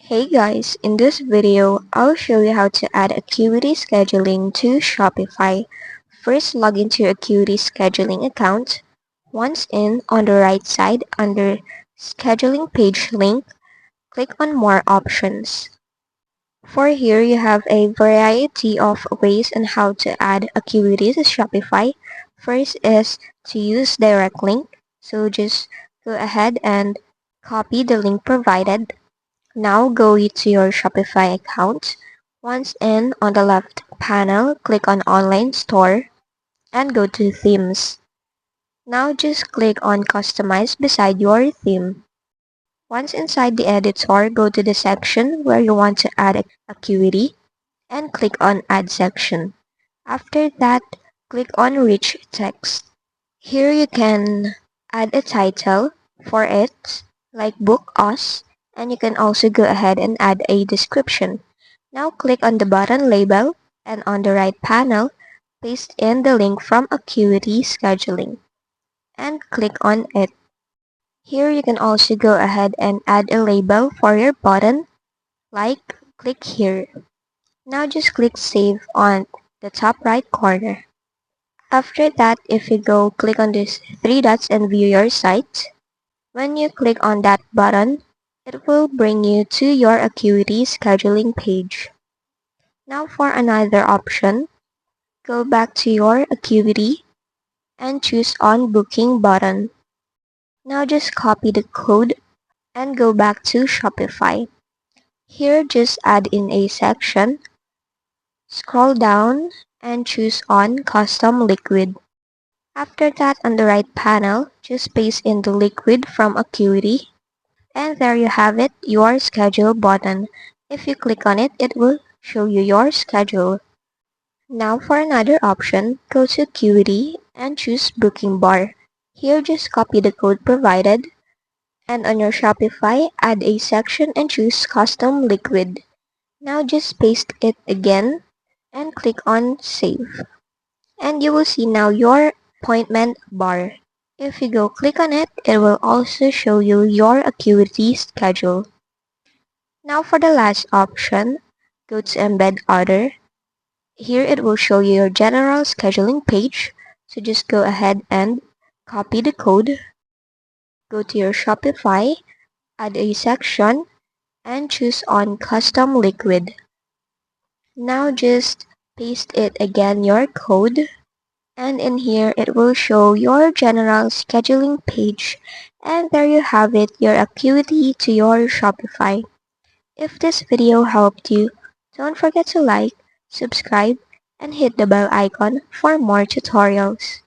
Hey guys, in this video, I'll show you how to add Acuity Scheduling to Shopify. First, log into your Acuity Scheduling account. Once in, on the right side, under Scheduling Page link, click on More Options. For here, you have a variety of ways on how to add Acuity to Shopify. First is to use direct link. So just go ahead and copy the link provided. Now go to your Shopify account. Once in, on the left panel, click on Online Store and go to Themes. Now just click on Customize beside your theme. Once inside the editor, go to the section where you want to add Acuity and click on Add Section. After that, click on Rich Text. Here you can add a title for it, like Book Us, and you can also go ahead and add a description. Now click on the button label, and on the right panel, paste in the link from Acuity Scheduling, and click on it. Here you can also go ahead and add a label for your button, like click here. Now just click Save on the top right corner. After that, if you go click on these three dots and view your site, when you click on that button, it will bring you to your Acuity scheduling page. Now for another option, go back to your Acuity and choose on Booking button. Now just copy the code and go back to Shopify. Here just add in a section, scroll down and choose on Custom Liquid. After that, on the right panel, just paste in the liquid from Acuity. And there you have it, your schedule button. If you click on it, it will show you your schedule. Now for another option, go to Acuity and choose Booking Bar. Here just copy the code provided. And on your Shopify, add a section and choose Custom Liquid. Now just paste it again and click on Save. And you will see now your appointment bar. If you go click on it, it will also show you your Acuity schedule. Now for the last option, go to Embed Other. Here it will show you your general scheduling page. So just go ahead and copy the code. Go to your Shopify, add a section, and choose on Custom Liquid. Now just paste it again your code. And in here, it will show your general scheduling page. And there you have it, your Acuity to your Shopify. If this video helped you, don't forget to like, subscribe, and hit the bell icon for more tutorials.